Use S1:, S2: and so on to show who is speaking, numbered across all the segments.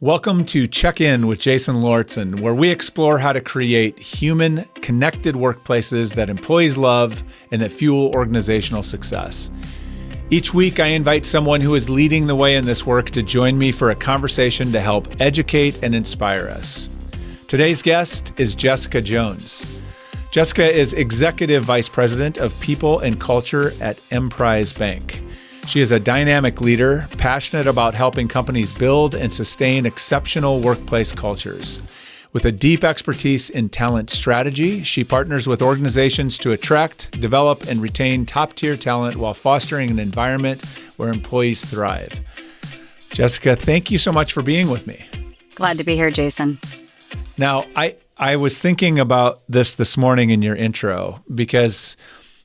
S1: Welcome to Check In with Jason Lauritsen, where we explore how to create human, connected workplaces that employees love and that fuel organizational success. Each week, I invite someone who is leading the way in this work to join me for a conversation to help educate and inspire us. Today's guest is Jessica Jones. Jessica is Executive Vice President of People and Culture at Emprise Bank. She is a dynamic leader, passionate about helping companies build and sustain exceptional workplace cultures. With a deep expertise in talent strategy, she partners with organizations to attract, develop, and retain top-tier talent while fostering an environment where employees thrive. Jessica, thank you so much for being with me.
S2: Glad to be here, Jason.
S1: Now, I was thinking about this morning in your intro, because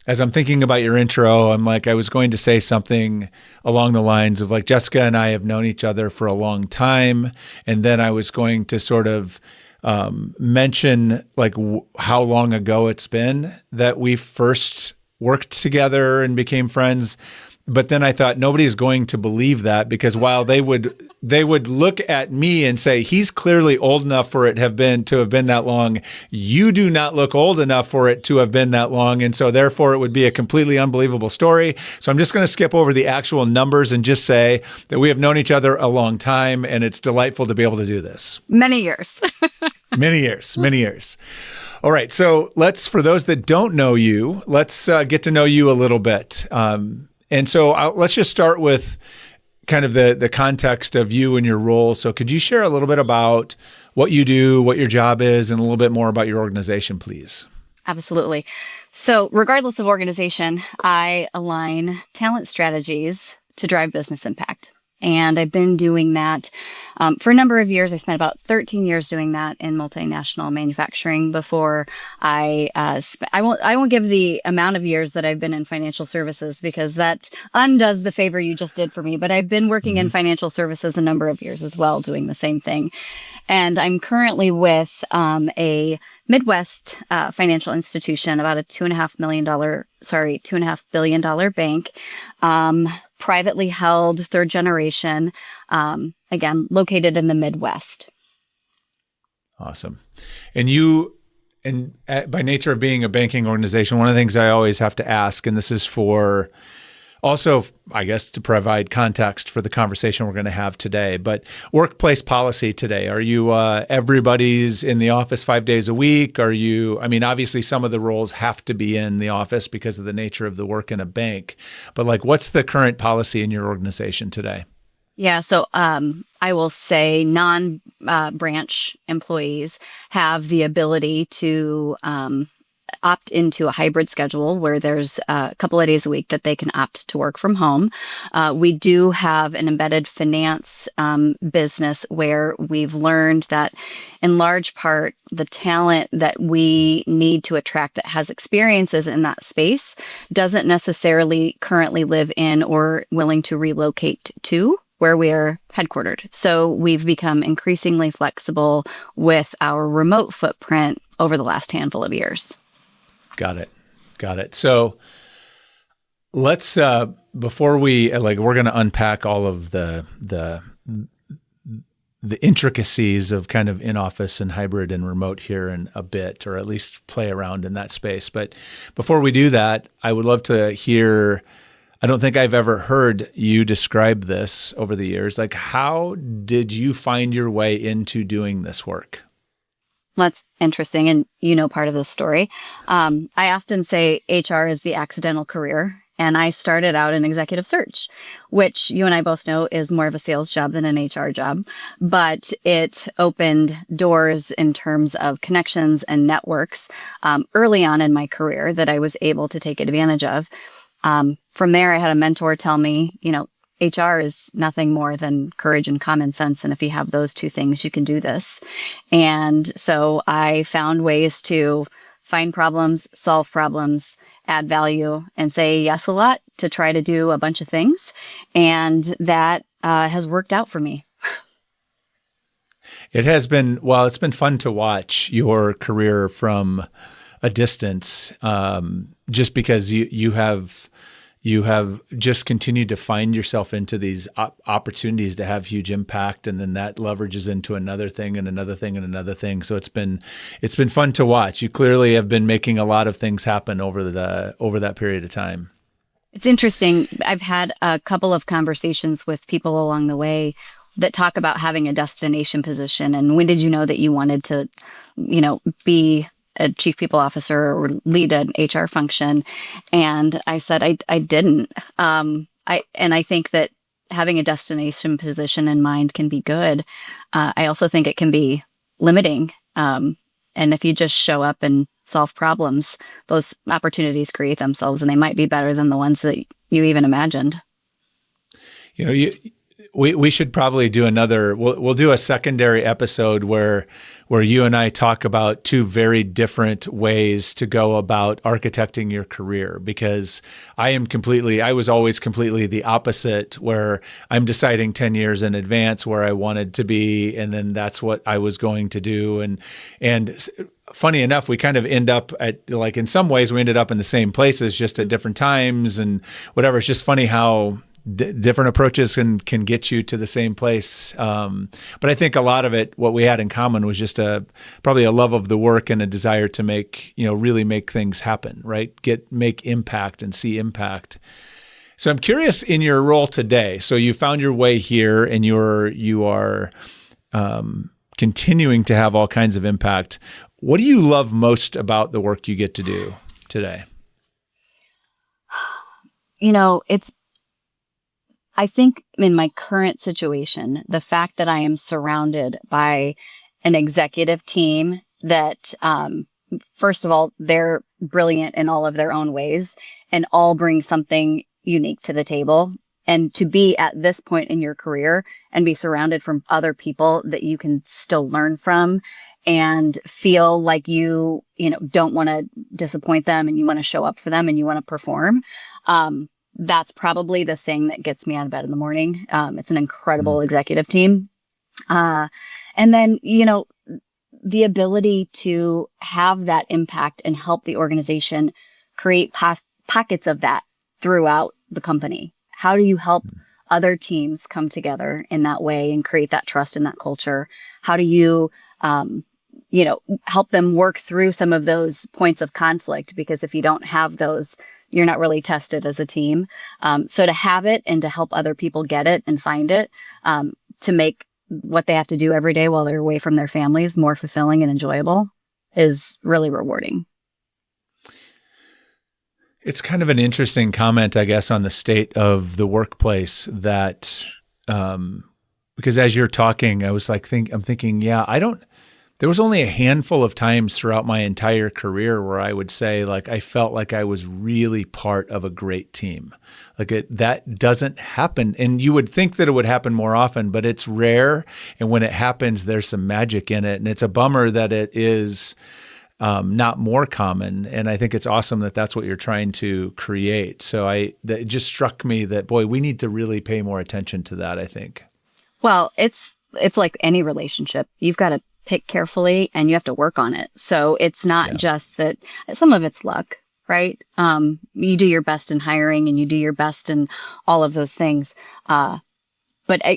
S1: as I'm thinking about your intro, I'm like, I was going to say something along the lines of like, Jessica and I have known each other for a long time. And then I was going to sort of mention like how long ago it's been that we first worked together and became friends. But then I thought nobody's going to believe that, because while they would look at me and say, he's clearly old enough for it to have been that long. You do not look old enough for it to have been that long. And so therefore it would be a completely unbelievable story. So I'm just going to skip over the actual numbers and just say that we have known each other a long time, and it's delightful to be able to do this.
S2: Many years.
S1: Many years. All right. So for those that don't know you, let's get to know you a little bit. And so let's just start with kind of the context of you and your role. So could you share a little bit about what you do, what your job is, and a little bit more about your organization, please?
S2: Absolutely. So regardless of organization, I align talent strategies to drive business impact. And I've been doing that for a number of years. I spent about 13 years doing that in multinational manufacturing before I won't give the amount of years that I've been in financial services, because that undoes the favor you just did for me. But I've been working in financial services a number of years as well, doing the same thing. And I'm currently with a Midwest financial institution, about a $2.5 billion bank, privately held, third generation, again, located in the Midwest.
S1: Awesome. And by nature of being a banking organization, one of the things I always have to ask, and this is for also, I guess, to provide context for the conversation we're going to have today, but workplace policy today. Are you everybody's in the office 5 days a week? Obviously some of the roles have to be in the office because of the nature of the work in a bank, but like, what's the current policy in your organization today?
S2: Yeah, so I will say non-branch employees have the ability to opt into a hybrid schedule where there's a couple of days a week that they can opt to work from home. We do have an embedded finance business where we've learned that in large part, the talent that we need to attract that has experiences in that space doesn't necessarily currently live in or willing to relocate to where we are headquartered. So we've become increasingly flexible with our remote footprint over the last handful of years.
S1: Got it. So let's, before we're going to unpack all of the intricacies of kind of in-office and hybrid and remote here in a bit, or at least play around in that space. But before we do that, I would love to hear, I don't think I've ever heard you describe this over the years. Like, how did you find your way into doing this work?
S2: That's interesting. And part of the story. I often say HR is the accidental career. And I started out in executive search, which you and I both know is more of a sales job than an HR job. But it opened doors in terms of connections and networks early on in my career that I was able to take advantage of. From there, I had a mentor tell me, HR is nothing more than courage and common sense. And if you have those two things, you can do this. And so I found ways to find problems, solve problems, add value, and say yes a lot to try to do a bunch of things. And that has worked out for me.
S1: It has been, well, it's been fun to watch your career from a distance, just because you have you have just continued to find yourself into these opportunities to have huge impact, and then that leverages into another thing and another thing and another thing. So it's been fun to watch. You clearly have been making a lot of things happen over that period of time.
S2: It's interesting. I've had a couple of conversations with people along the way that talk about having a destination position. And when did you know that you wanted to, be a chief people officer or lead an HR function? And I said, I didn't. I think that having a destination position in mind can be good. I also think it can be limiting. And if you just show up and solve problems, those opportunities create themselves, and they might be better than the ones that you even imagined.
S1: We should probably do another. We'll do a secondary episode where you and I talk about two very different ways to go about architecting your career, because I was always completely the opposite, where I'm deciding 10 years in advance where I wanted to be, and then that's what I was going to do. And funny enough, we kind of end up at, like, in some ways we ended up in the same places, just at different times and whatever. It's just funny how different approaches can get you to the same place. But I think a lot of it, what we had in common was just probably a love of the work and a desire to really make things happen, right? Make impact and see impact. So I'm curious, in your role today, so you found your way here and you are continuing to have all kinds of impact. What do you love most about the work you get to do today?
S2: I think in my current situation, the fact that I am surrounded by an executive team that, first of all, they're brilliant in all of their own ways and all bring something unique to the table. And to be at this point in your career and be surrounded from other people that you can still learn from and feel like you don't want to disappoint them, and you want to show up for them and you want to perform. That's probably the thing that gets me out of bed in the morning. It's an incredible executive team. And then, the ability to have that impact and help the organization create pockets of that throughout the company. How do you help other teams come together in that way and create that trust in that culture? How do you, help them work through some of those points of conflict? Because if you don't have those, you're not really tested as a team. So to have it and to help other people get it and find it, to make what they have to do every day while they're away from their families more fulfilling and enjoyable is really rewarding.
S1: It's kind of an interesting comment, I guess, on the state of the workplace that, because as you're talking, I was like, I'm thinking, there was only a handful of times throughout my entire career where I would say, like, I felt like I was really part of a great team. That doesn't happen. And you would think that it would happen more often, but it's rare. And when it happens, there's some magic in it. And it's a bummer that it is not more common. And I think it's awesome that that's what you're trying to create. So it just struck me that, boy, we need to really pay more attention to that, I think.
S2: Well, it's like any relationship. You've got to pick carefully and you have to work on it. So it's not just that. Some of it's luck, right? You do your best in hiring and you do your best in all of those things. But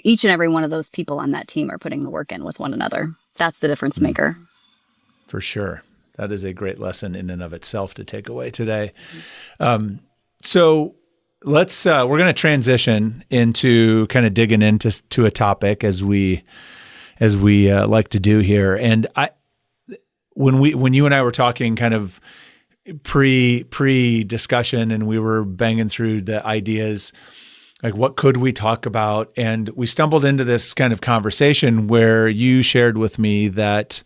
S2: each and every one of those people on that team are putting the work in with one another. That's the difference maker.
S1: For sure. That is a great lesson in and of itself to take away today. So we're going to transition into kind of digging into a topic as we like to do here. And when you and I were talking kind of pre-discussion and we were banging through the ideas, like what could we talk about? And we stumbled into this kind of conversation where you shared with me that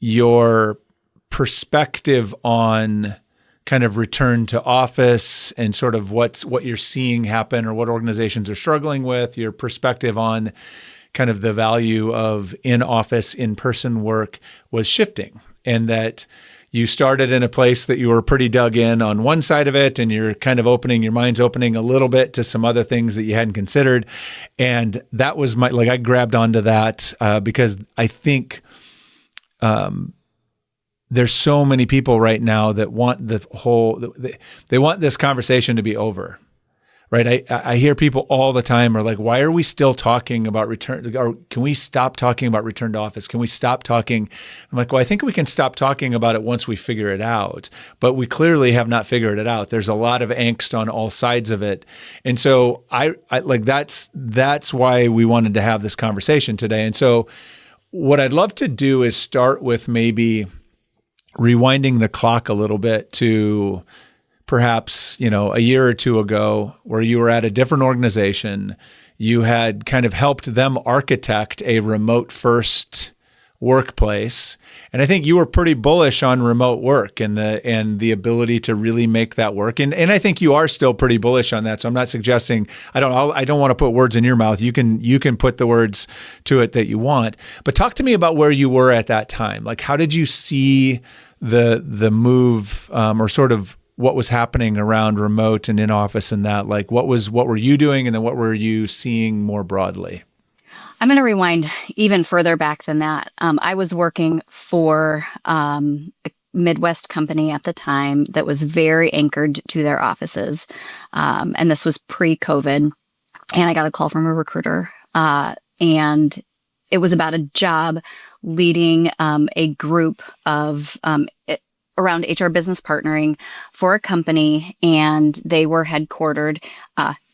S1: your perspective on kind of return to office and sort of what you're seeing happen or what organizations are struggling with, your perspective on kind of the value of in-office, in-person work was shifting, and that you started in a place that you were pretty dug in on one side of it, and you're kind of your mind's opening a little bit to some other things that you hadn't considered. And that was I grabbed onto that because I think there's so many people right now that want they want this conversation to be over, right? I hear people all the time are like, why are we still talking about return? Or can we stop talking about return to office? Can we stop talking? I'm like, well, I think we can stop talking about it once we figure it out, but we clearly have not figured it out. There's a lot of angst on all sides of it. And so I like, that's why we wanted to have this conversation today. And so what I'd love to do is start with maybe rewinding the clock a little bit to perhaps, a year or two ago, where you were at a different organization. You had kind of helped them architect a remote first workplace. And I think you were pretty bullish on remote work and the ability to really make that work. And I think you are still pretty bullish on that. So I'm not suggesting, I don't want to put words in your mouth. You can put the words to it that you want. But talk to me about where you were at that time. Like, how did you see the move, or sort of what was happening around remote and in office and that? Like, what were you doing, and then what were you seeing more broadly?
S2: I'm going to rewind even further back than that. I was working for a Midwest company at the time that was very anchored to their offices. And this was pre-COVID. And I got a call from a recruiter. And it was about a job leading a group of around HR business partnering for a company. And they were headquartered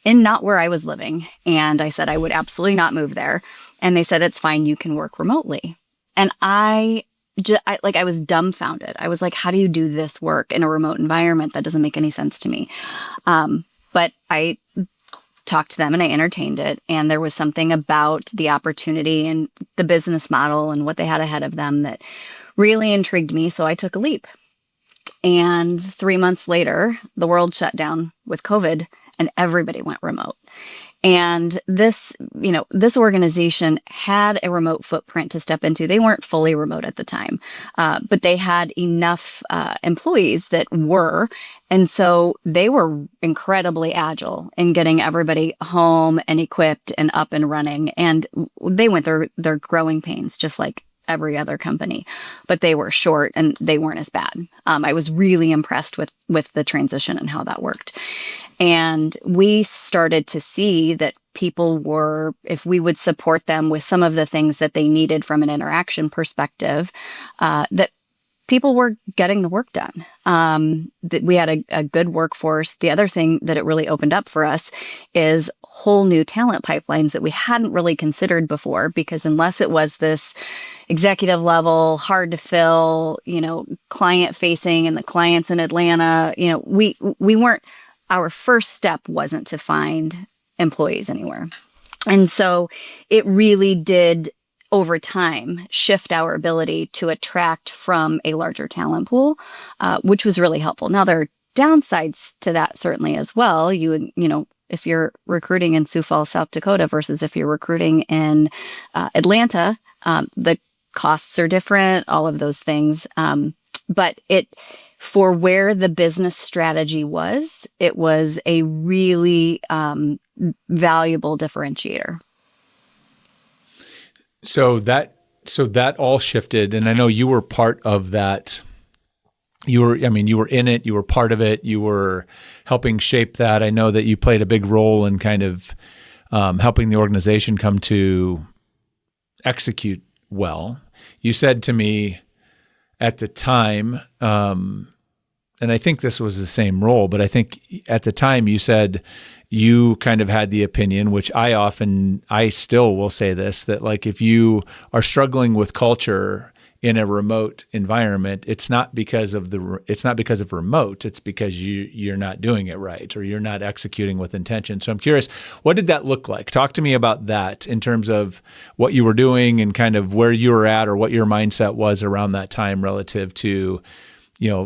S2: in not where I was living. And I said I would absolutely not move there. And they said, it's fine, you can work remotely. And I was dumbfounded. I was like, how do you do this work in a remote environment? That doesn't make any sense to me. But I talked to them and I entertained it. And there was something about the opportunity and the business model and what they had ahead of them that really intrigued me. So I took a leap. And 3 months later, the world shut down with COVID and everybody went remote. And this organization had a remote footprint to step into. They weren't fully remote at the time, but they had enough employees that were. And so they were incredibly agile in getting everybody home and equipped and up and running. And they went through their growing pains, just like every other company, but they were short and they weren't as bad. I was really impressed with the transition and how that worked. And we started to see that people were, if we would support them with some of the things that they needed from an interaction perspective, that people were getting the work done. That we had a good workforce. The other thing that it really opened up for us is whole new talent pipelines that we hadn't really considered before, because unless it was this executive level, hard to fill, client facing and the clients in Atlanta, we weren't, our first step wasn't to find employees anywhere. And so it really did, over time, shift our ability to attract from a larger talent pool, which was really helpful. Now, there are downsides to that certainly as well. If you're recruiting in Sioux Falls, South Dakota versus if you're recruiting in Atlanta, the costs are different, all of those things. But for where the business strategy was, it was a really valuable differentiator.
S1: So that all shifted, and I know you were part of that. You were in it, you were part of it, you were helping shape that. I know that you played a big role in kind of helping the organization come to execute well. You said to me at the time, and I think this was the same role, but I think at the time you said you kind of had the opinion, which I still will say this, that like if you are struggling with culture in a remote environment, it's not because of remote, it's because you're not doing it right or you're not executing with intention. So I'm curious, what did that look like? Talk to me about that in terms of what you were doing and kind of where you were at or what your mindset was around that time relative to,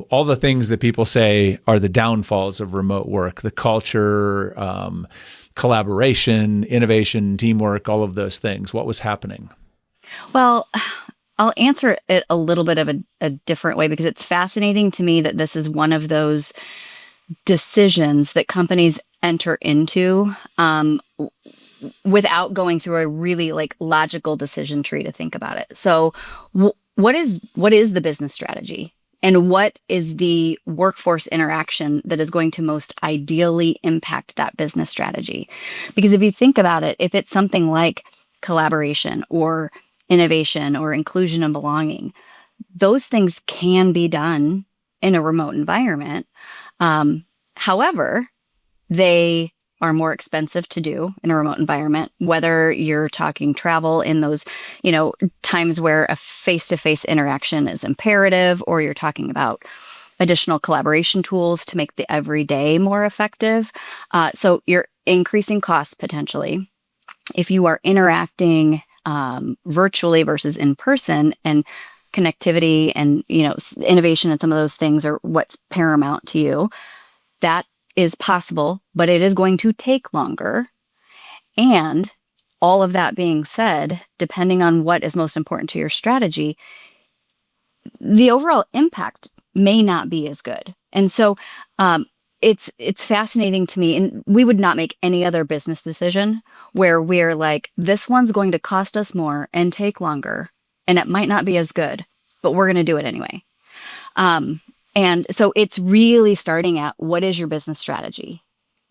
S1: all the things that people say are the downfalls of remote work, the culture, collaboration, innovation, teamwork, all of those things. What was happening?
S2: Well, I'll answer it a little bit of a different way, because it's fascinating to me that this is one of those decisions that companies enter into without going through a really logical decision tree to think about it. So what is the business strategy? And what is the workforce interaction that is going to most ideally impact that business strategy? Because if you think about it, if it's something like collaboration or innovation or inclusion and belonging, those things can be done in a remote environment. However, they are more expensive to do in a remote environment, whether you're talking travel in those, times where a face-to-face interaction is imperative, or you're talking about additional collaboration tools to make the everyday more effective. So you're increasing costs potentially. If you are interacting virtually versus in person, and connectivity and, innovation and some of those things are what's paramount to you, that is possible, but it is going to take longer. And all of that being said, depending on what is most important to your strategy, the overall impact may not be as good. And so it's fascinating to me. And we would not make any other business decision where we're like, this one's going to cost us more and take longer, and it might not be as good, but we're going to do it anyway. And so it's really starting at, what is your business strategy?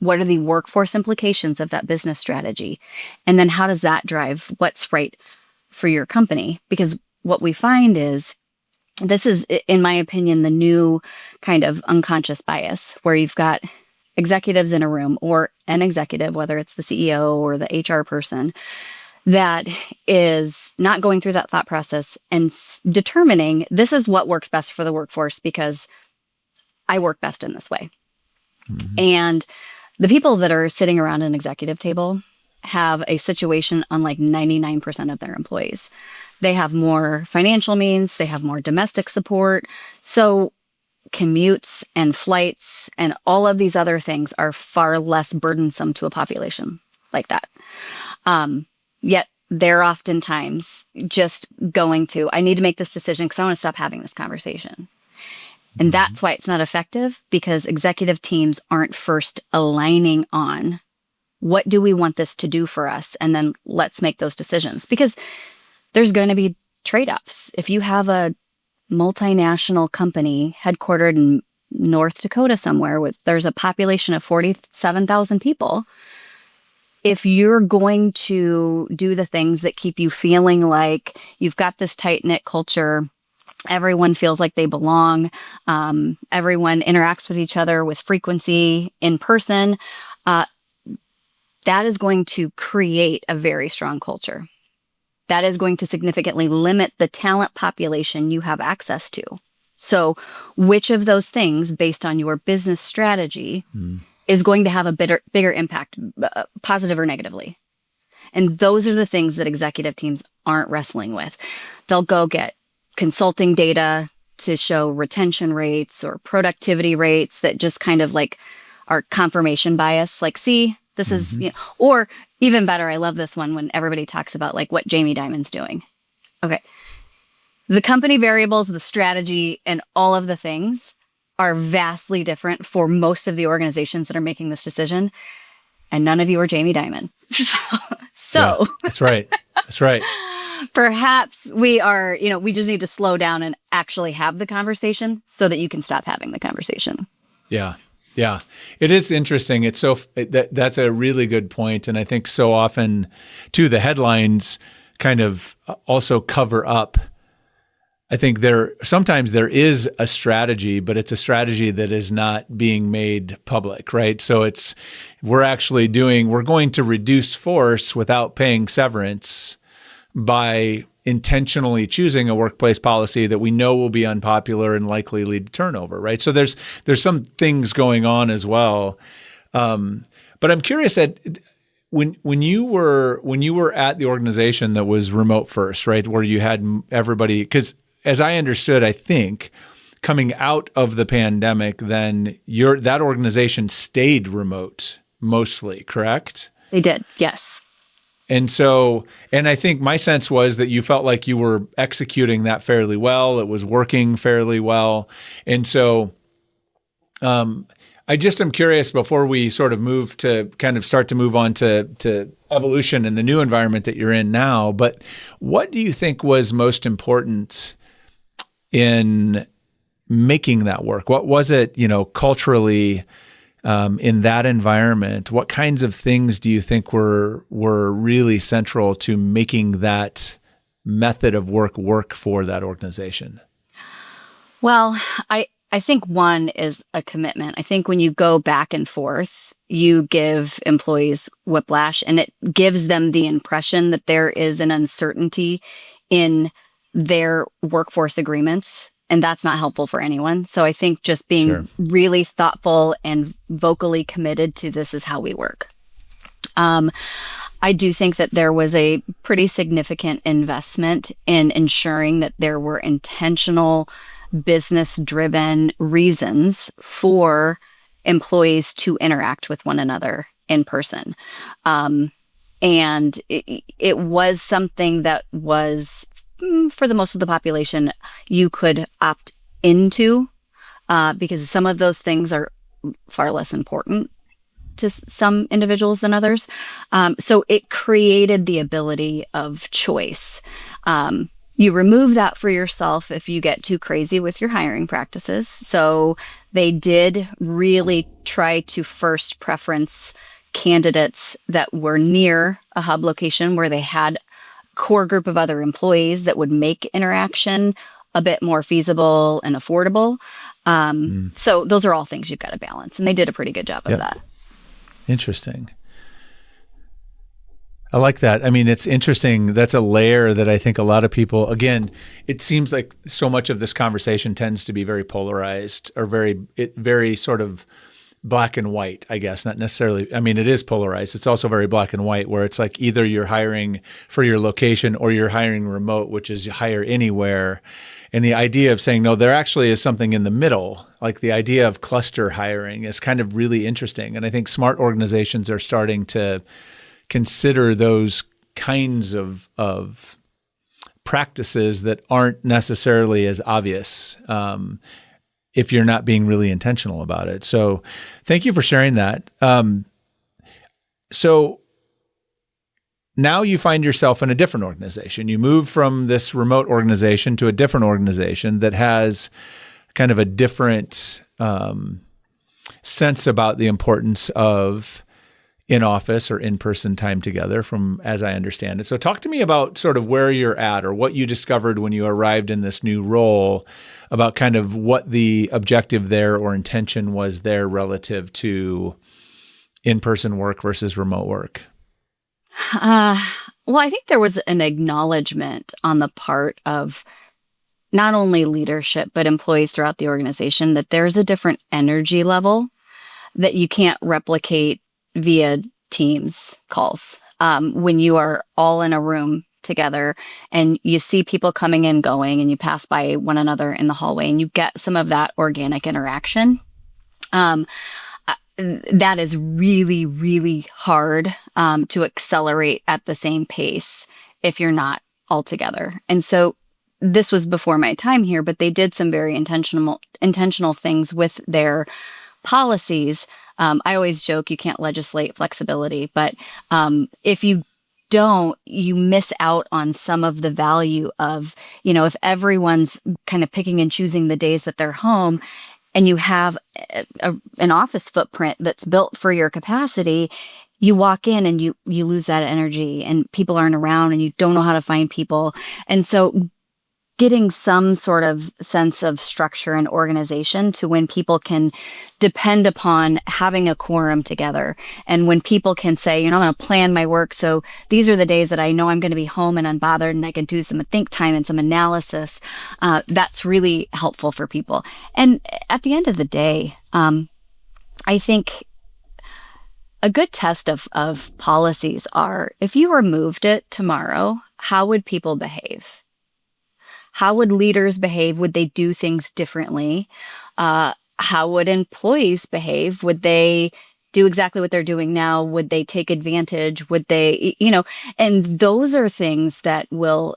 S2: What are the workforce implications of that business strategy? And then how does that drive what's right for your company? Because what we find is, this is, in my opinion, the new kind of unconscious bias, where you've got executives in a room, or an executive, whether it's the CEO or the HR person, that is not going through that thought process and determining, this is what works best for the workforce because I work best in this way. Mm-hmm. And the people that are sitting around an executive table have a situation unlike 99% of their employees. They have more financial means, they have more domestic support. So commutes and flights and all of these other things are far less burdensome to a population like that. Yet they're oftentimes just going to, I need to make this decision because I want to stop having this conversation. And that's why it's not effective, because executive teams aren't first aligning on, what do we want this to do for us? And then let's make those decisions, because there's going to be trade-offs. If you have a multinational company headquartered in North Dakota somewhere, there's a population of 47,000 people, if you're going to do the things that keep you feeling like you've got this tight-knit culture, everyone feels like they belong, everyone interacts with each other with frequency in person, that is going to create a very strong culture. That is going to significantly limit the talent population you have access to. So which of those things, based on your business strategy, is going to have a bigger impact, positive or negatively? And those are the things that executive teams aren't wrestling with. They'll go get consulting data to show retention rates or productivity rates that just kind of like are confirmation bias. Like, see, this is, or even better, I love this one when everybody talks about like what Jamie Dimon's doing. Okay. The company variables, the strategy, and all of the things are vastly different for most of the organizations that are making this decision. And none of you are Jamie Dimon. So
S1: yeah, that's right. That's right.
S2: Perhaps we are, we just need to slow down and actually have the conversation so that you can stop having the conversation.
S1: Yeah. Yeah. It is interesting. It's that's a really good point. And I think so often too, the headlines kind of also cover up. I think sometimes there is a strategy, but it's a strategy that is not being made public, right? So we're going to reduce force without paying severance by intentionally choosing a workplace policy that we know will be unpopular and likely lead to turnover, right? So there's some things going on as well. But I'm curious that when you were at the organization that was remote first, right, where you had everybody, because as I understood, I think coming out of the pandemic, then that organization stayed remote mostly, correct?
S2: They did, yes.
S1: And I think my sense was that you felt like you were executing that fairly well. It was working fairly well. And so I just am curious, before we sort of move to kind of start to move on to evolution in the new environment that you're in now, but what do you think was most important in making that work? What was it, culturally, in that environment? What kinds of things do you think were really central to making that method of work for that organization?
S2: Well, I think one is a commitment. I think when you go back and forth, you give employees whiplash, and it gives them the impression that there is an uncertainty in their workforce agreements, and that's not helpful for anyone. So I think just being
S1: Sure.
S2: really thoughtful and vocally committed to this is how we work. I do think that there was a pretty significant investment in ensuring that there were intentional business-driven reasons for employees to interact with one another in person. And it was something that was, for the most of the population, you could opt into, because some of those things are far less important to some individuals than others. So it created the ability of choice. You remove that for yourself if you get too crazy with your hiring practices. So they did really try to first preference candidates that were near a hub location where they had a core group of other employees that would make interaction a bit more feasible and affordable. So those are all things you've got to balance. And they did a pretty good job of that.
S1: Interesting. I like that. I mean, it's interesting. That's a layer that I think a lot of people, again, it seems like so much of this conversation tends to be very polarized or very sort of black and white, I guess, not necessarily. I mean, it is polarized. It's also very black and white, where it's like either you're hiring for your location or you're hiring remote, which is you hire anywhere. And the idea of saying, no, there actually is something in the middle, like the idea of cluster hiring is kind of really interesting. And I think smart organizations are starting to consider those kinds of practices that aren't necessarily as obvious if you're not being really intentional about it. So thank you for sharing that. So now you find yourself in a different organization. You move from this remote organization to a different organization that has kind of a different sense about the importance of in-office or in-person time together, from as I understand it. So talk to me about sort of where you're at or what you discovered when you arrived in this new role, about kind of what the objective there or intention was there relative to in-person work versus remote work.
S2: Well, I think there was an acknowledgement on the part of not only leadership, but employees throughout the organization that there's a different energy level that you can't replicate via Teams calls. When you are all in a room together and you see people coming and going and you pass by one another in the hallway and you get some of that organic interaction, that is really, really hard to accelerate at the same pace if you're not all together. And so this was before my time here, but they did some very intentional things with their policies. I always joke you can't legislate flexibility, but if you don't, you miss out on some of the value of, if everyone's kind of picking and choosing the days that they're home and you have an office footprint that's built for your capacity, you walk in and you lose that energy and people aren't around and you don't know how to find people. And so getting some sort of sense of structure and organization to when people can depend upon having a quorum together. And when people can say, I'm going to plan my work. So these are the days that I know I'm going to be home and unbothered and I can do some think time and some analysis. That's really helpful for people. And at the end of the day, I think a good test of policies are, if you removed it tomorrow, how would people behave? How would leaders behave? Would they do things differently? How would employees behave? Would they do exactly what they're doing now? Would they take advantage? Would they, and those are things that will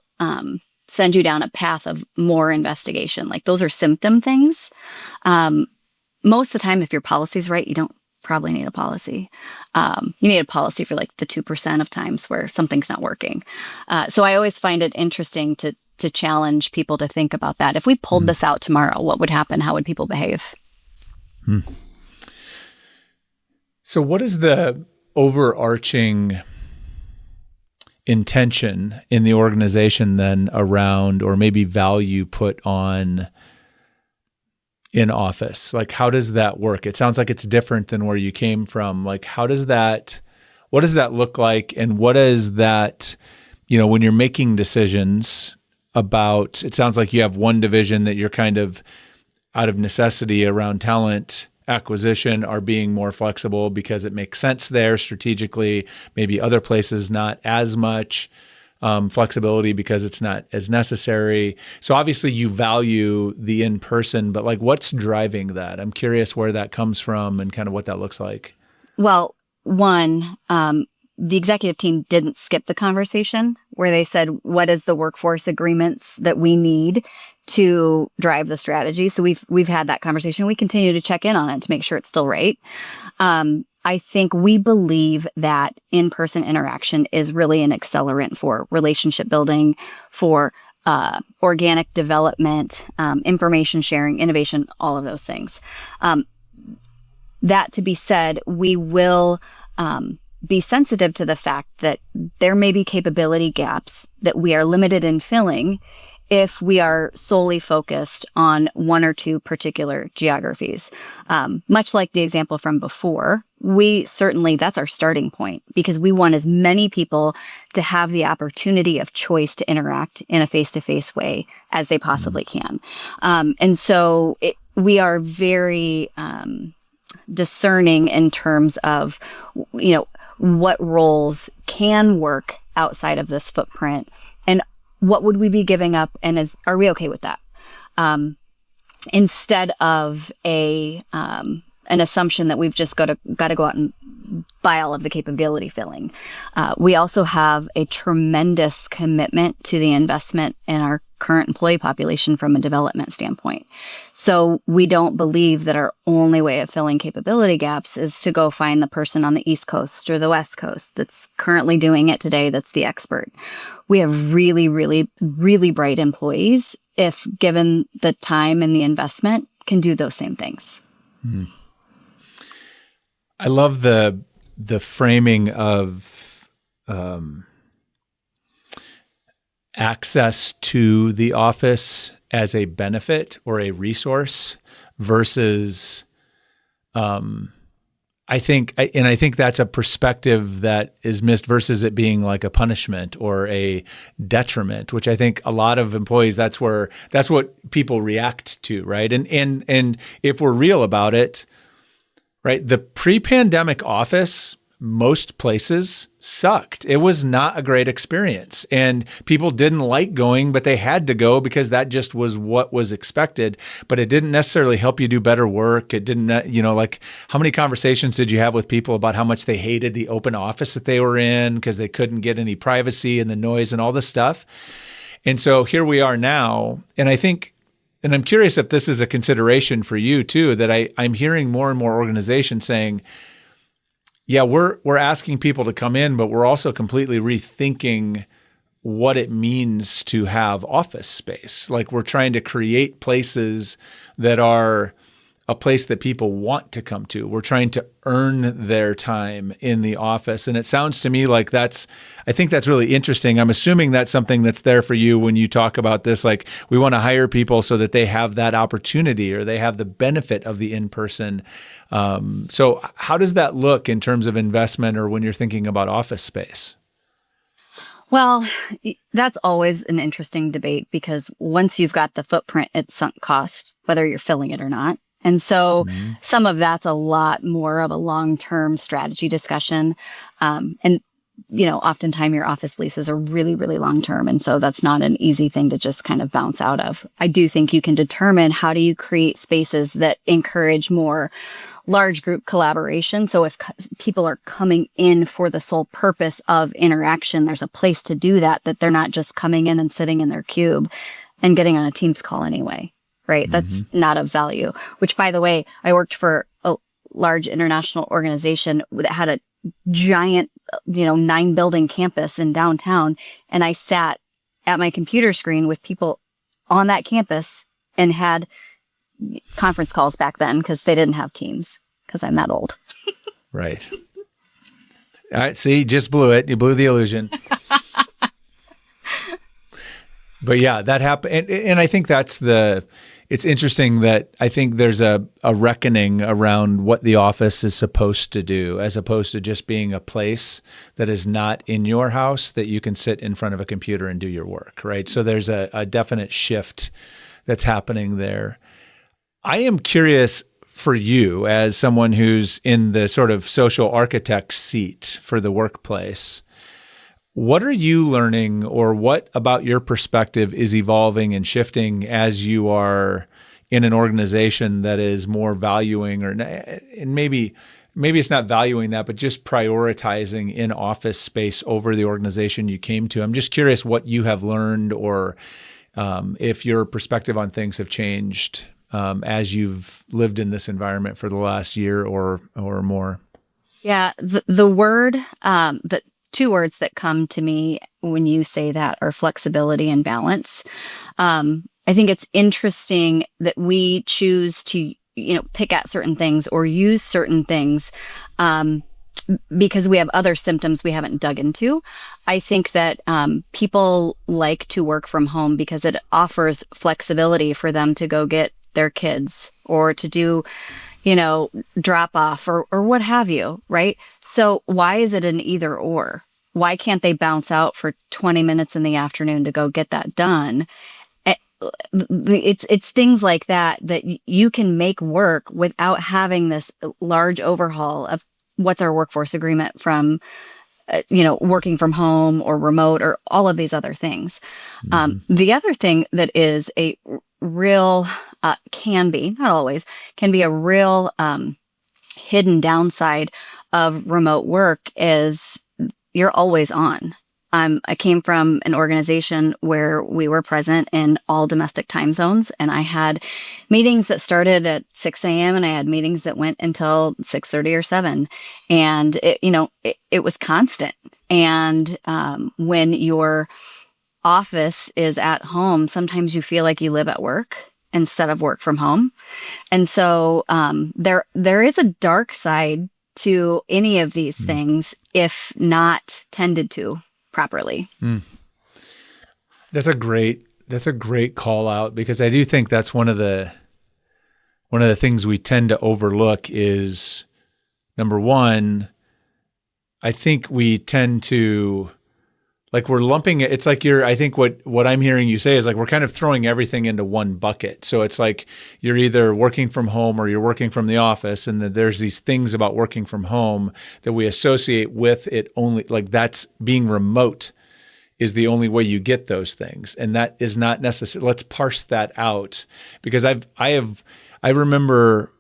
S2: send you down a path of more investigation. Like those are symptom things. Most of the time, if your policy's right, you don't probably need a policy. You need a policy for like the 2% of times where something's not working. So I always find it interesting to to challenge people to think about that. If we pulled this out tomorrow, what would happen? How would people behave?
S1: So what is the overarching intention in the organization then around, or maybe value put on in office? Like, how does that work? It sounds like it's different than where you came from. Like, what does that look like? And what is that, when you're making decisions about, it sounds like you have one division that you're kind of out of necessity around talent acquisition are being more flexible because it makes sense there strategically, maybe other places not as much flexibility because it's not as necessary. So obviously you value the in-person, but like what's driving that? I'm curious where that comes from and kind of what that looks like.
S2: Well, one, the executive team didn't skip the conversation where they said, what is the workforce agreements that we need to drive the strategy? So we've had that conversation. We continue to check in on it to make sure it's still right. I think we believe that in-person interaction is really an accelerant for relationship building, for organic development, information sharing, innovation, all of those things. That to be said, we will be sensitive to the fact that there may be capability gaps that we are limited in filling if we are solely focused on one or two particular geographies. Much like the example from before, that's our starting point because we want as many people to have the opportunity of choice to interact in a face-to-face way as they possibly can. And so we are very discerning in terms of, what roles can work outside of this footprint and what would we be giving up, and are we okay with that? Instead of an assumption that we've just got to go out and buy all of the capability filling. We also have a tremendous commitment to the investment in our current employee population from a development standpoint. So we don't believe that our only way of filling capability gaps is to go find the person on the East Coast or the West Coast that's currently doing it today that's the expert. We have really, really, really bright employees, if given the time and the investment, can do those same things.
S1: I love the framing of access to the office as a benefit or a resource versus I think that's a perspective that is missed versus it being like a punishment or a detriment, which I think a lot of employees, that's what people react to, right? And if we're real about it, right, the pre-pandemic office, most places sucked. It was not a great experience. And people didn't like going, but they had to go because that just was what was expected. But it didn't necessarily help you do better work. It didn't, like how many conversations did you have with people about how much they hated the open office that they were in because they couldn't get any privacy and the noise and all this stuff? And so here we are now. And I think, and I'm curious if this is a consideration for you too, that I'm hearing more and more organizations saying, yeah, we're asking people to come in, but we're also completely rethinking what it means to have office space. Like we're trying to create places that are a place that people want to come to. We're trying to earn their time in the office. And it sounds to me like I think that's really interesting. I'm assuming that's something that's there for you when you talk about this. Like we want to hire people so that they have that opportunity or they have the benefit of the in-person. So how does that look in terms of investment or when you're thinking about office space?
S2: Well, that's always an interesting debate because once you've got the footprint, it's sunk cost, whether you're filling it or not. And so some of that's a lot more of a long-term strategy discussion. And, oftentimes your office leases are really, really long-term. And so that's not an easy thing to just kind of bounce out of. I do think you can determine how do you create spaces that encourage more large group collaboration. So if people are coming in for the sole purpose of interaction, there's a place to do that they're not just coming in and sitting in their cube and getting on a Teams call anyway. Right? That's not of value, which by the way, I worked for a large international organization that had a giant, 9-building campus in downtown. And I sat at my computer screen with people on that campus and had conference calls back then because they didn't have Teams because I'm that old.
S1: Right. All right. See, just blew it. You blew the illusion. But yeah, that happened. And I think it's interesting that I think there's a reckoning around what the office is supposed to do, as opposed to just being a place that is not in your house that you can sit in front of a computer and do your work, right? So there's a definite shift that's happening there. I am curious for you, as someone who's in the sort of social architect seat for the workplace, what are you learning, or what about your perspective is evolving and shifting as you are in an organization that is more valuing, and maybe it's not valuing that, but just prioritizing in office space over the organization you came to? I'm just curious what you have learned, or if your perspective on things have changed as you've lived in this environment for the last year or more.
S2: Yeah, the two words that come to me when you say that are flexibility and balance. I think it's interesting that we choose to, pick at certain things or use certain things because we have other symptoms we haven't dug into. I think that people like to work from home because it offers flexibility for them to go get their kids or to do, drop off or what have you, right? So why is it an either or? Why can't they bounce out for 20 minutes in the afternoon to go get that done? It's things like that you can make work without having this large overhaul of what's our workforce agreement from, working from home or remote or all of these other things. The other thing that is a real, can be, not always, can be a real hidden downside of remote work is you're always on. I came from an organization where we were present in all domestic time zones, and I had meetings that started at 6 a.m. and I had meetings that went until 6:30 or 7. And it was constant. And when your office is at home, sometimes you feel like you live at work instead of work from home. And so there is a dark side to any of these things if not tended to properly.
S1: That's a great call out, because I do think that's one of the things we tend to overlook is, number one, I think we tend to, like, we're lumping it. It's like I think what I'm hearing you say is, like, we're kind of throwing everything into one bucket. So it's like you're either working from home or you're working from the office, and that there's these things about working from home that we associate with it only, like that's being remote is the only way you get those things. And that is not necessary. Let's parse that out, because I remember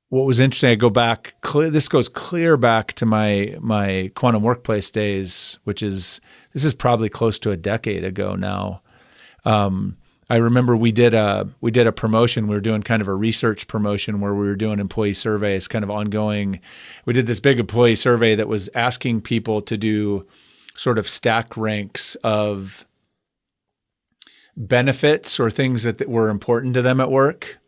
S1: what was interesting. I go back, this goes clear back to my quantum workplace days, this is probably close to a decade ago now. I remember we did a promotion. We were doing kind of a research promotion where we were doing employee surveys, kind of ongoing. We did this big employee survey that was asking people to do sort of stack ranks of benefits or things that were important to them at work.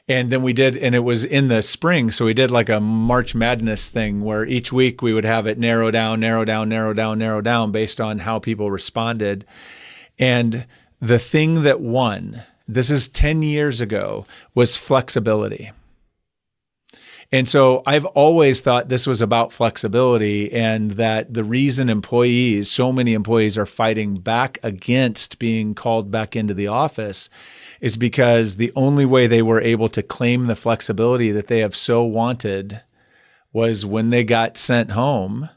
S1: And then we did, and it was in the spring, so we did like a March Madness thing where each week we would have it narrow down based on how people responded. And the thing that won, this is 10 years ago, was flexibility. And so I've always thought this was about flexibility, and that the reason so many employees are fighting back against being called back into the office is because the only way they were able to claim the flexibility that they have so wanted was when they got sent home,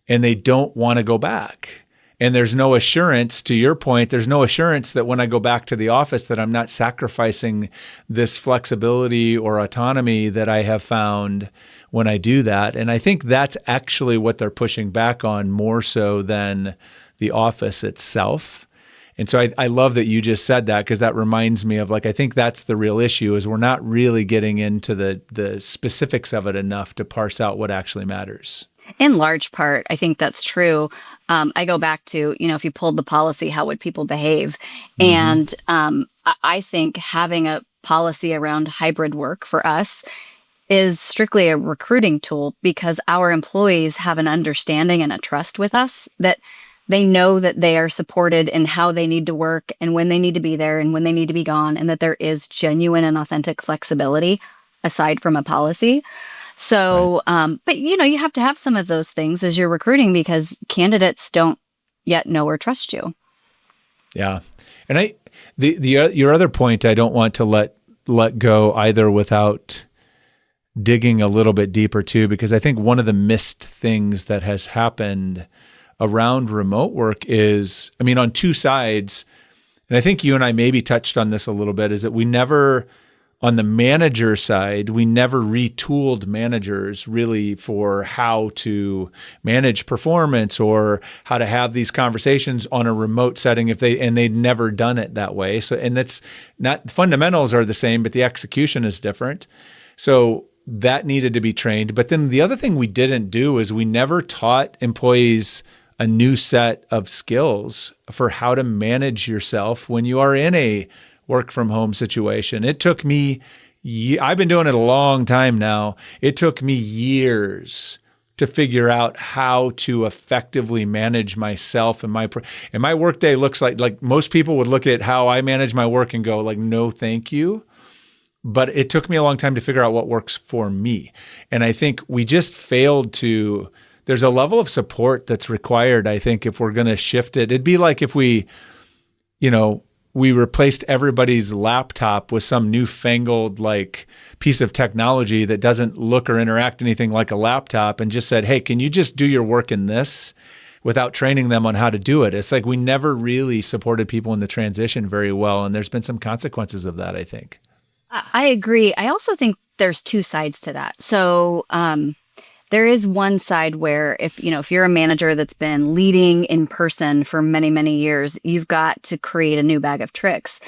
S1: and they don't want to go back. And there's no assurance, to your point, there's no assurance that when I go back to the office that I'm not sacrificing this flexibility or autonomy that I have found when I do that. And I think that's actually what they're pushing back on more so than the office itself. And so I love that you just said that, because that reminds me of, like, I think that's the real issue, is we're not really getting into the specifics of it enough to parse out what actually matters.
S2: In large part, I think that's true. I go back to, if you pulled the policy, how would people behave?
S1: Mm-hmm.
S2: And I think having a policy around hybrid work for us is strictly a recruiting tool because our employees have an understanding and a trust with us that they know that they are supported in how they need to work and when they need to be there and when they need to be gone, and that there is genuine and authentic flexibility aside from a policy.
S1: Right.
S2: So, but you have to have some of those things as you're recruiting because candidates don't yet know or trust you.
S1: Yeah. And your other point, I don't want to let go either without digging a little bit deeper too, because I think one of the missed things that has happened around remote work is, I mean, on two sides, and I think you and I maybe touched on this a little bit, is that we never, on the manager side, we never retooled managers really for how to manage performance or how to have these conversations on a remote setting and they'd never done it that way. So, and that's not, fundamentals are the same, but the execution is different. So that needed to be trained. But then the other thing we didn't do is we never taught employees a new set of skills for how to manage yourself when you are in a work from home situation. It took me, I've been doing it a long time now. It took me years to figure out how to effectively manage myself and my workday looks like most people would look at how I manage my work and go like, no, thank you. But it took me a long time to figure out what works for me. And I think we just failed to, there's a level of support that's required. I think if we're going to shift it, it'd be like if we replaced everybody's laptop with some newfangled like piece of technology that doesn't look or interact anything like a laptop and just said, hey, can you just do your work in this without training them on how to do it? It's like we never really supported people in the transition very well. And there's been some consequences of that, I think.
S2: I agree. I also think there's two sides to that. So there is one side where if you're a manager that's been leading in person for many, many years, you've got to create a new bag of tricks.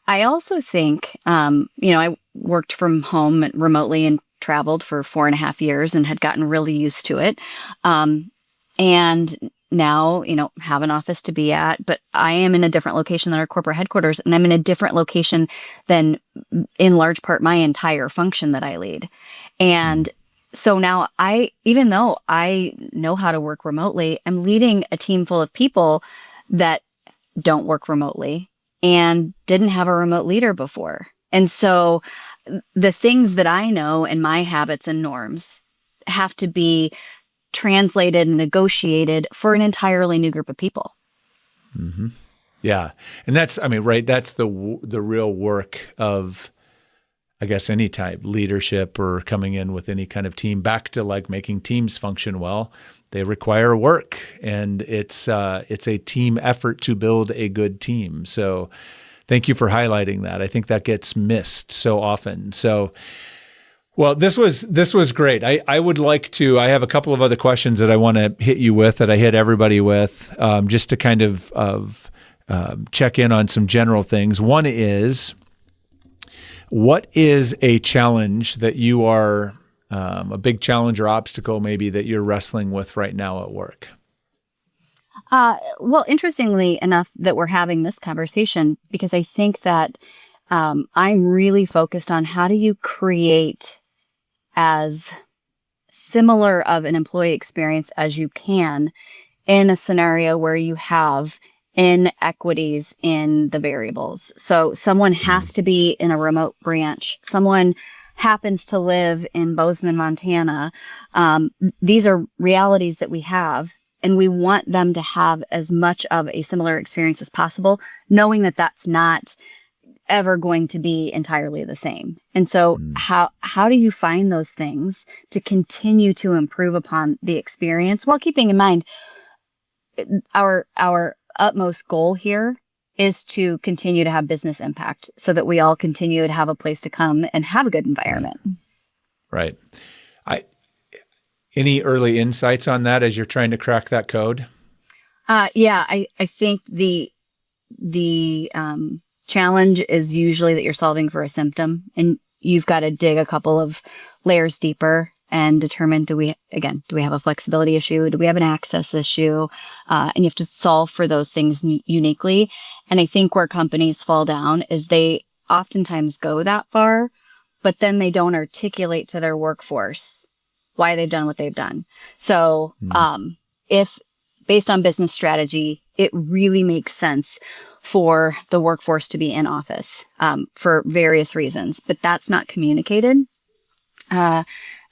S2: I also think, I worked from home remotely and traveled for 4.5 years and had gotten really used to it. And now, have an office to be at, but I am in a different location than our corporate headquarters, and I'm in a different location than, in large part, my entire function that I lead. And so now even though I know how to work remotely, I'm leading a team full of people that don't work remotely and didn't have a remote leader before. And so the things that I know and my habits and norms have to be translated and negotiated for an entirely new group of people.
S1: Mm-hmm. Yeah. And that's the real work of, I guess, any type leadership or coming in with any kind of team, back to like making teams function well. They require work, and it's a team effort to build a good team. So thank you for highlighting that. I think that gets missed so often. So, well, this was great. I would like to, I have a couple of other questions that I want to hit you with, that I hit everybody with, just to kind of check in on some general things. One is, what is a challenge that you are, a big challenge or obstacle maybe that you're wrestling with right now at work?
S2: Well, interestingly enough that we're having this conversation, because I think that I'm really focused on how do you create as similar of an employee experience as you can in a scenario where you have inequities in the variables. So someone has to be in a remote branch. Someone happens to live in Bozeman, Montana. These are realities that we have, and we want them to have as much of a similar experience as possible, knowing that that's not ever going to be entirely the same. And so how do you find those things to continue to improve upon the experience while keeping in mind our utmost goal here is to continue to have business impact so that we all continue to have a place to come and have a good environment.
S1: Right. Any early insights on that as you're trying to crack that code?
S2: Yeah, I think the challenge is usually that you're solving for a symptom, and you've got to dig a couple of layers deeper and determine, do we have a flexibility issue? Do we have an access issue? And you have to solve for those things uniquely. And I think where companies fall down is they oftentimes go that far, but then they don't articulate to their workforce why they've done what they've done. So if based on business strategy, it really makes sense for the workforce to be in office for various reasons, but that's not communicated.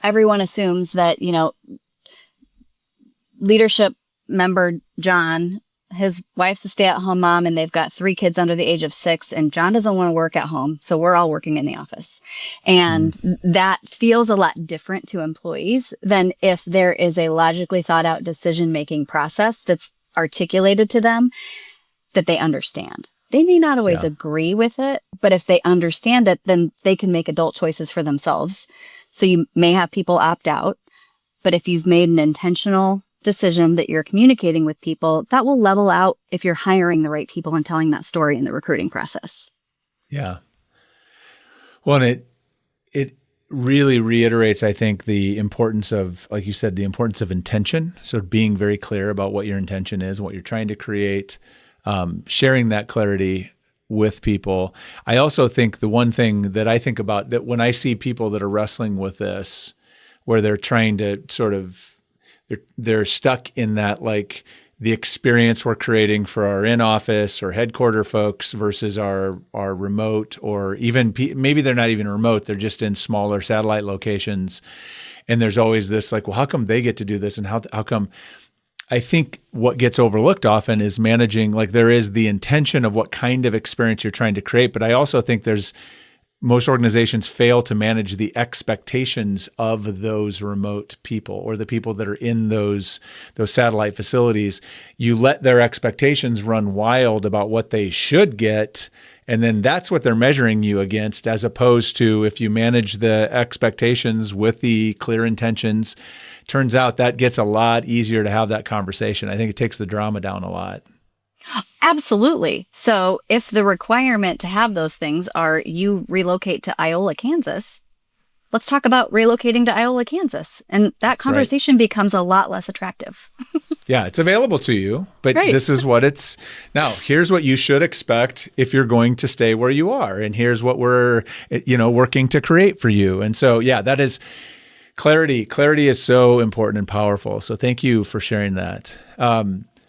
S2: Everyone assumes that, leadership member John, his wife's a stay-at-home mom, and they've got 3 kids under the age of 6, and John doesn't want to work at home, so we're all working in the office. And that feels a lot different to employees than if there is a logically thought-out decision-making process that's articulated to them that they understand. They may not always agree with it, but if they understand it, then they can make adult choices for themselves. So you may have people opt out, but if you've made an intentional decision that you're communicating with people, that will level out if you're hiring the right people and telling that story in the recruiting process.
S1: Yeah. Well, and it really reiterates, I think, the importance of, like you said, the importance of intention. So being very clear about what your intention is, what you're trying to create, sharing that clarity with people. I also think the one thing that I think about that when I see people that are wrestling with this, where they're trying to sort of, they're stuck in that, like the experience we're creating for our in-office or headquarter folks versus our remote, or even maybe they're not even remote, they're just in smaller satellite locations. And there's always this like, well, how come they get to do this? And how come? I think what gets overlooked often is managing, like there is the intention of what kind of experience you're trying to create. But I also think most organizations fail to manage the expectations of those remote people or the people that are in those satellite facilities. You let their expectations run wild about what they should get, and then that's what they're measuring you against, as opposed to if you manage the expectations with the clear intentions. Turns out that gets a lot easier to have that conversation. I think it takes the drama down a lot.
S2: Absolutely. So if the requirement to have those things are you relocate to Iola, Kansas, let's talk about relocating to Iola, Kansas. And that conversation becomes a lot less attractive.
S1: Yeah, it's available to you, but this is what it's now. Here's what you should expect if you're going to stay where you are. And here's what we're, working to create for you. And so, that is clarity. Clarity is so important and powerful. So thank you for sharing that.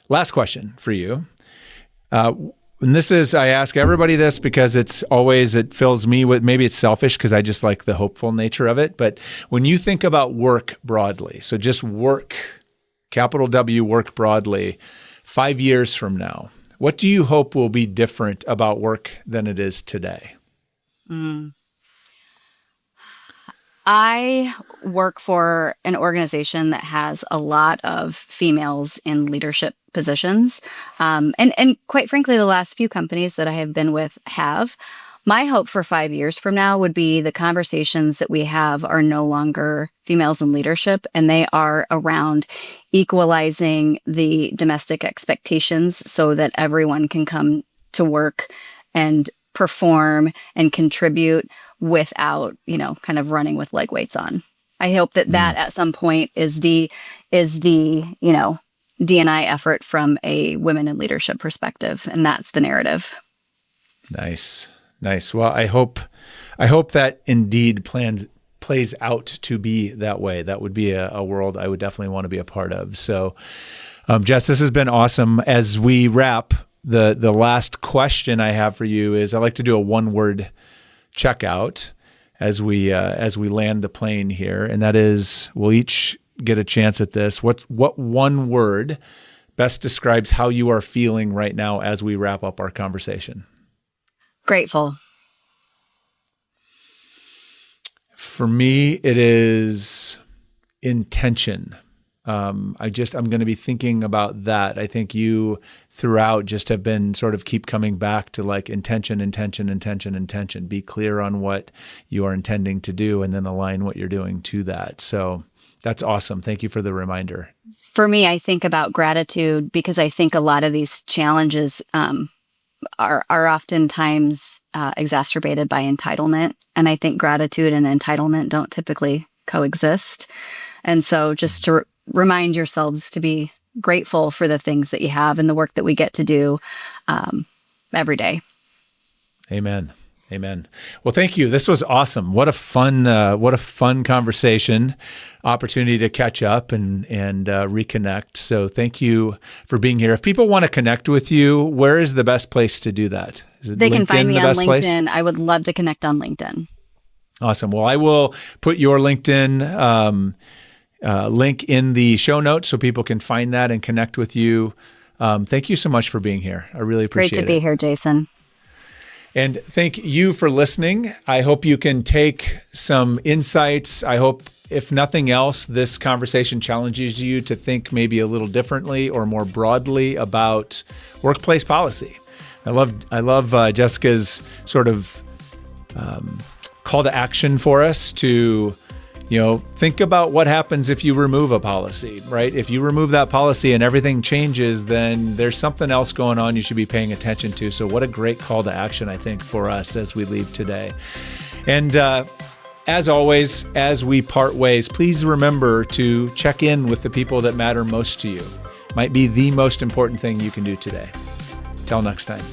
S1: Last question for you. And this is, I ask everybody this because it fills me with, maybe it's selfish because I just like the hopeful nature of it. But when you think about work broadly, so just work, capital W, work broadly, 5 years from now, what do you hope will be different about work than it is today?
S2: I work for an organization that has a lot of females in leadership positions. And quite frankly, the last few companies that I have been with have. My hope for 5 years from now would be the conversations that we have are no longer females in leadership, and they are around equalizing the domestic expectations so that everyone can come to work and perform and contribute without, kind of running with leg weights on. I hope that at some point is the D&I effort from a women in leadership perspective. And that's the narrative.
S1: Nice. Well, I hope that indeed plays out to be that way. That would be a world I would definitely want to be a part of. So, Jess, this has been awesome. As we wrap, the last question I have for you is I like to do a one-word checkout as we land the plane here, and that is we'll each get a chance at this. What one word best describes how you are feeling right now as we wrap up our conversation?
S2: Grateful.
S1: For me, it is intention. I'm going to be thinking about that. I think you throughout just have been sort of keep coming back to like intention. Be clear on what you are intending to do and then align what you're doing to that. So that's awesome. Thank you for the reminder.
S2: For me, I think about gratitude because I think a lot of these challenges are oftentimes exacerbated by entitlement. And I think gratitude and entitlement don't typically coexist. And so just to remind yourselves to be grateful for the things that you have and the work that we get to do every day.
S1: Amen. Amen. Well, thank you. This was awesome. What a fun conversation, opportunity to catch up and reconnect. So thank you for being here. If people want to connect with you, where is the best place to do that? Is it
S2: They can find me on LinkedIn.
S1: Place?
S2: I would love to connect on LinkedIn.
S1: Awesome. Well, I will put your LinkedIn link in the show notes so people can find that and connect with you. Thank you so much for being here. I really appreciate it.
S2: Great to be here, Jason.
S1: And thank you for listening. I hope you can take some insights. I hope, if nothing else, this conversation challenges you to think maybe a little differently or more broadly about workplace policy. I love Jessica's sort of call to action for us to, think about what happens if you remove a policy, right? If you remove that policy and everything changes, then there's something else going on you should be paying attention to. So what a great call to action, I think, for us as we leave today. And as always, as we part ways, please remember to check in with the people that matter most to you. Might be the most important thing you can do today. Till next time.